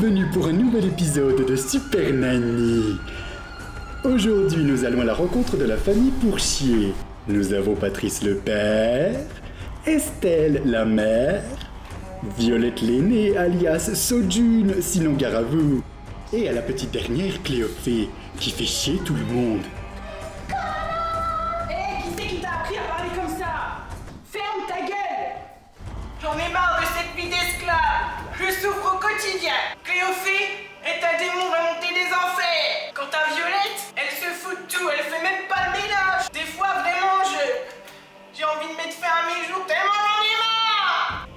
bienvenue pour un nouvel épisode de Super Nanny. Aujourd'hui, nous allons à la rencontre de la famille Pourchier. Nous avons Patrice le père, Estelle la mère, Violette l'aînée alias Sojune, sinon gare à vous, et à la petite dernière Cléophée, qui fait chier tout le monde. Qui c'est qui t'a appris à parler comme ça? Ferme ta gueule! J'en ai marre de cette vie d'esclave! Je souffre au quotidien! Cléophée est un démon remonté des enfers! Quant à Violette, elle se fout de tout, elle fait même pas le ménage! Des fois, vraiment, j'ai envie de mettre fin à mes jours tellement j'en ai marre!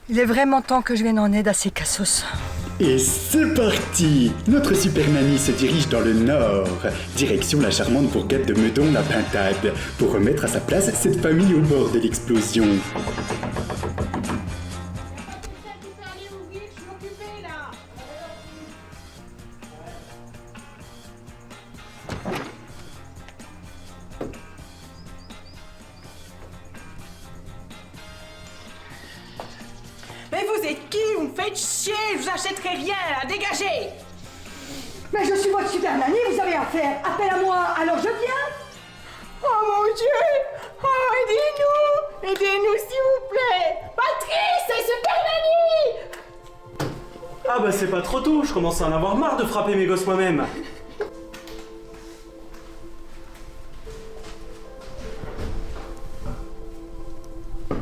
Il est vraiment temps que je vienne en aide à ces cassos. Et c'est parti! Notre Super Nanny se dirige dans le nord, direction la charmante bourgade de Meudon-la-Pintade, pour remettre à sa place cette famille au bord de l'explosion. Mais vous êtes qui? Vous me faites chier! Je vous achèterai rien, là! Dégagez! Mais je suis votre super nanny, vous avez affaire. Appel à moi, alors je viens. Oh mon Dieu! Oh, aidez-nous! Aidez-nous, s'il vous plaît! Patrice, c'est Super Nanny! Ah bah c'est pas trop tôt, je commence à en avoir marre de frapper mes gosses moi-même.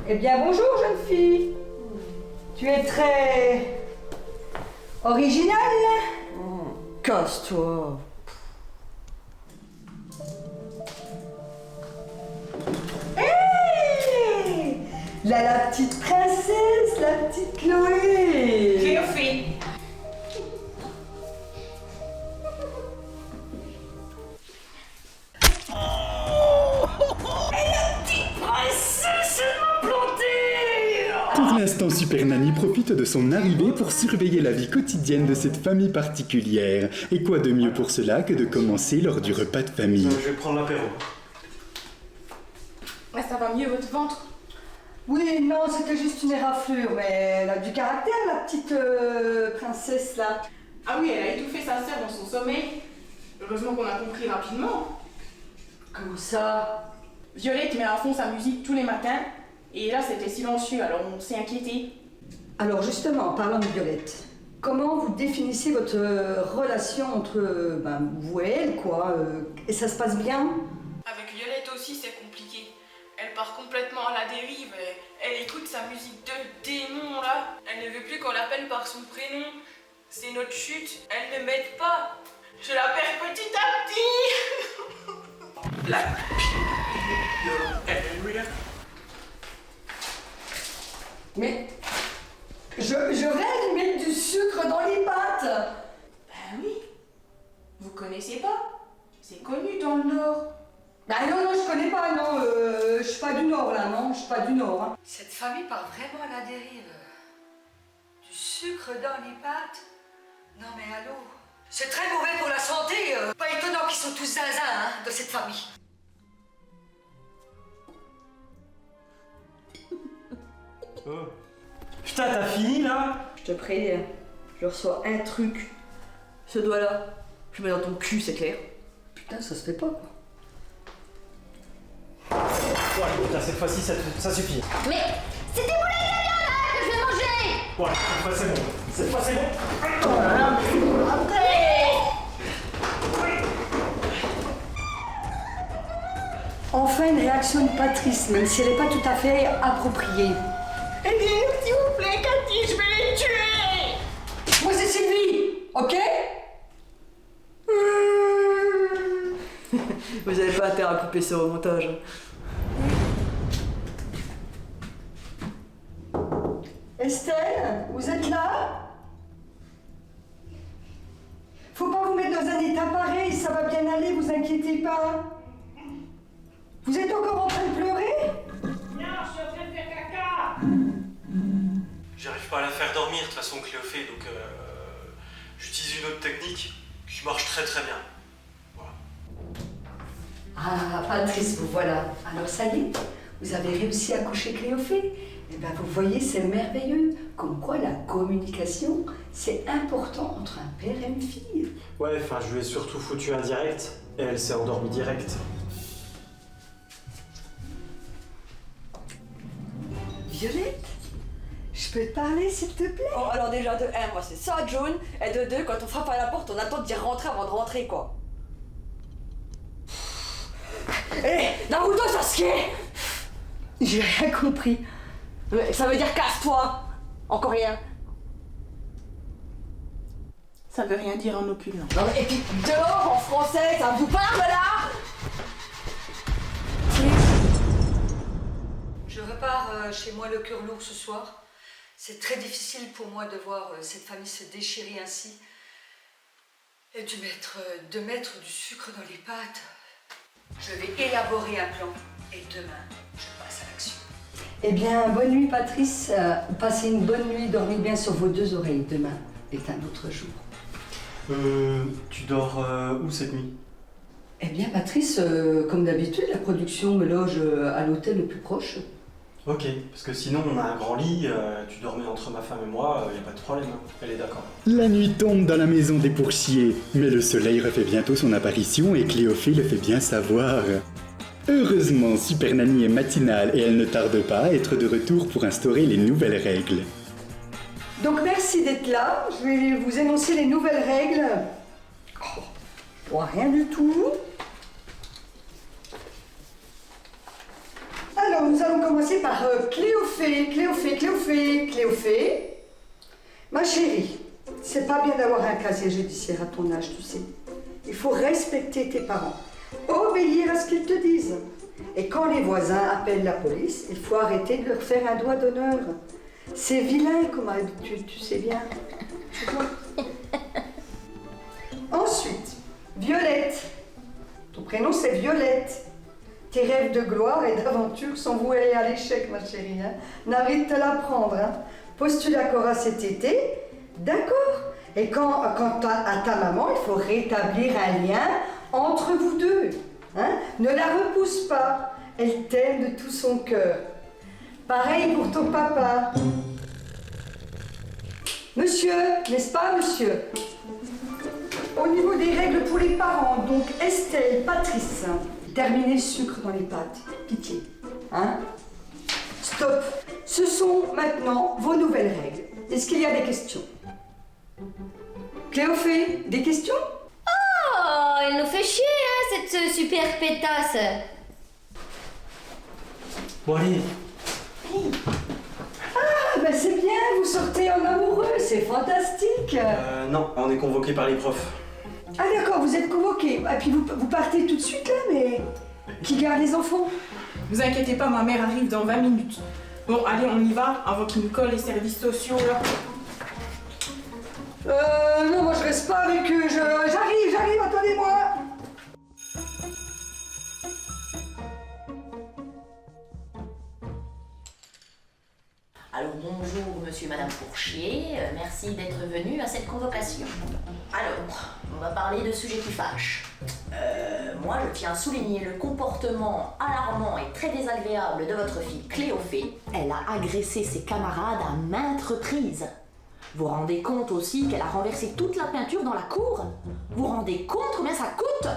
Eh bien bonjour jeune fille. Tu es très... originale. Casse-toi. Hé! Là, la petite princesse, la petite Chloé. Cléophée! Pour l'instant, Super Nanny profite de son arrivée pour surveiller la vie quotidienne de cette famille particulière. Et quoi de mieux pour cela que de commencer lors du repas de famille? Je vais prendre l'apéro. Ouais, ça va mieux, votre ventre? Oui, non, c'était juste une éraflure, mais elle a du caractère, la petite princesse là. Ah oui, elle a étouffé sa sœur dans son sommeil. Heureusement qu'on a compris rapidement. Comment ça? Violette met à fond sa musique tous les matins. Et là, c'était silencieux, alors on s'est inquiété. Alors justement, parlant de Violette, comment vous définissez votre relation entre vous et elle, quoi et ça se passe bien? Avec Violette aussi, c'est compliqué. Elle part complètement à la dérive. Elle écoute sa musique de démon, là. Elle ne veut plus qu'on l'appelle par son prénom. C'est notre chute. Elle ne m'aide pas. Je la perds petit à petit. Mais je rêve de mettre du sucre dans les pâtes. Ben oui. Vous connaissez pas? C'est connu dans le Nord. Bah non, je connais pas, non, je suis pas du Nord là, non, je suis pas du Nord. Hein. Cette famille part vraiment à la dérive. Du sucre dans les pâtes? Non mais allô? C'est très mauvais pour la santé. Pas étonnant qu'ils sont tous zinzins, hein, de cette famille. Oh. Putain, t'as fini là? Je te préviens, je reçois un truc. Ce doigt-là, je mets dans ton cul, c'est clair. Putain, ça se fait pas, quoi. Ouais, putain, cette fois-ci, ça suffit. Mais c'était mon italien là que je vais manger! Ouais, cette fois c'est bon. Cette fois c'est bon. Enfin une réaction de Patrice, même si elle n'est pas tout à fait appropriée. Aidez-nous, s'il vous plaît, Cathy, je vais les tuer! Moi c'est Sylvie, ok? Vous avez pas intérêt à couper ça au montage. Estelle, vous êtes là? Faut pas vous mettre dans un état pareil, ça va bien aller, vous inquiétez pas. Vous êtes encore en train de pleurer? Non, je suis en train de faire caca! J'arrive pas à la faire dormir de toute façon, Cléophée, donc j'utilise une autre technique qui marche très très bien. Voilà. Ah, Patrice, vous voilà. Alors ça y est, vous avez réussi à coucher Cléophée. Eh bien, vous voyez, c'est merveilleux. Comme quoi, la communication, c'est important entre un père et une fille. Ouais, enfin, je lui ai surtout foutu un direct, et elle s'est endormie direct. Violette, je peux te parler, s'il te plaît? Oh, alors déjà, de 1, moi c'est ça, June. Et de 2, quand on frappe à la porte, on attend d'y rentrer avant de rentrer, quoi. Hé, Naruto Sasuke! J'ai rien compris. Ça veut dire casse-toi! Encore rien. Ça veut rien dire en opulent. Non, et puis dehors en français, ça vous parle là? Je repars chez moi le cœur lourd ce soir. C'est très difficile pour moi de voir cette famille se déchirer ainsi. Et de mettre du sucre dans les pâtes. Je vais élaborer un plan. Et demain, je passe à l'action. Eh bien, bonne nuit, Patrice. Passez une bonne nuit, dormez bien sur vos 2 oreilles. Demain est un autre jour. Tu dors où cette nuit? Eh bien, Patrice, comme d'habitude, la production me loge à l'hôtel le plus proche. Ok, parce que sinon on a un grand lit, tu dormais entre ma femme et moi, y a pas de problème, hein. Elle est d'accord. La nuit tombe dans la maison des Pourchiers, mais le soleil refait bientôt son apparition et Cléophée le fait bien savoir. Heureusement, Super Nanny est matinale et elle ne tarde pas à être de retour pour instaurer les nouvelles règles. Donc, merci d'être là. Je vais vous énoncer les nouvelles règles. Oh, je vois rien du tout. Alors, nous allons commencer par Cléophée. Cléophée. Ma chérie, c'est pas bien d'avoir un casier judiciaire à ton âge, tu sais. Il faut respecter tes parents, obéir à ce qu'ils te disent. Et quand les voisins appellent la police, il faut arrêter de leur faire un doigt d'honneur. C'est vilain comme habitude, tu sais bien. Tu vois. Ensuite, Violette. Ton prénom c'est Violette. Tes rêves de gloire et d'aventure sont voués à l'échec, ma chérie. Hein. N'arrête de l'apprendre. Hein. Poses-tu d'accord à cet été? D'accord. Et quant à ta maman, il faut rétablir un lien entre vous deux. Hein. Ne la repousse pas. Elle t'aime de tout son cœur. Pareil pour ton papa. Monsieur, n'est-ce pas, monsieur? Au niveau des règles pour les parents, donc Estelle, Patrice, terminez le sucre dans les pâtes. Pitié. Hein? Stop. Ce sont maintenant vos nouvelles règles. Est-ce qu'il y a des questions? Cléophée, des questions? Oh, elle nous fait chier, hein, cette super pétasse. Bon allez. Ah, ben c'est bien, vous sortez en amoureux, c'est fantastique. Non, on est convoqué par les profs. Ah d'accord, vous êtes convoqués. Et puis vous partez tout de suite là, mais qui garde les enfants? Vous inquiétez pas, ma mère arrive dans 20 minutes. Bon, allez, on y va, avant qu'ils nous collent les services sociaux, là. Non, moi je reste pas avec eux, j'arrive, attendez-moi. Alors bonjour monsieur et madame Pourchier, merci d'être venu à cette convocation. Alors, on va parler de sujets qui fâchent. Moi je tiens à souligner le comportement alarmant et très désagréable de votre fille Cléophée. Elle a agressé ses camarades à maintes reprises. Vous vous rendez compte aussi qu'elle a renversé toute la peinture dans la cour? Vous vous rendez compte combien ça coûte?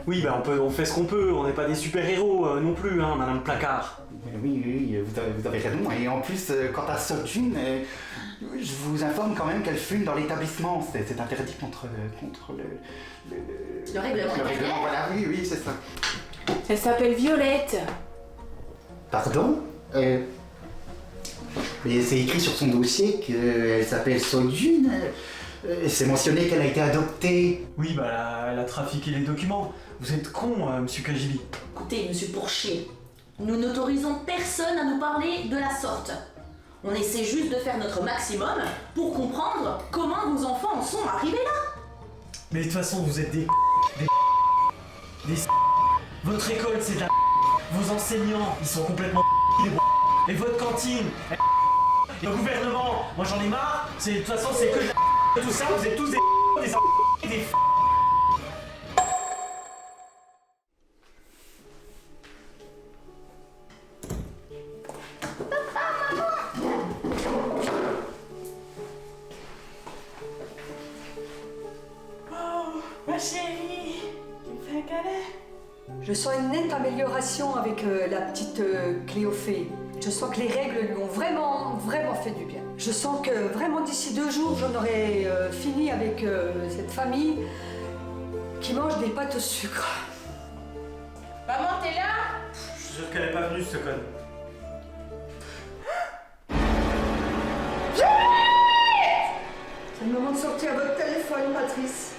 Oui, bah on fait ce qu'on peut, on n'est pas des super-héros non plus, hein, madame Placard. Oui, vous avez raison. Et en plus, quant à Sojun, je vous informe quand même qu'elle fume dans l'établissement. C'est interdit contre Le règlement. le règlement, voilà, oui, c'est ça. Elle s'appelle Violette. Pardon mais c'est écrit sur son dossier qu'elle s'appelle Sojun. C'est mentionné qu'elle a été adoptée. Oui, bah elle a trafiqué les documents. Vous êtes con, monsieur Kajibi. Écoutez, monsieur Pourchier, nous n'autorisons personne à nous parler de la sorte. On essaie juste de faire notre maximum pour comprendre comment vos enfants en sont arrivés là. Mais de toute façon, vous êtes des Votre école, c'est de la Vos enseignants, ils sont complètement et votre cantine, et le gouvernement, moi j'en ai marre. De toute façon, c'est que tout ça, vous êtes tous des sens une nette amélioration avec la petite Cléophée. Je sens que les règles lui ont vraiment fait du bien. Je sens que vraiment d'ici 2 jours, j'en aurai fini avec cette famille qui mange des pâtes au sucre. Maman, t'es là? Je suis sûr qu'elle est pas venue, ce con. C'est le moment de sortir votre téléphone, Patrice.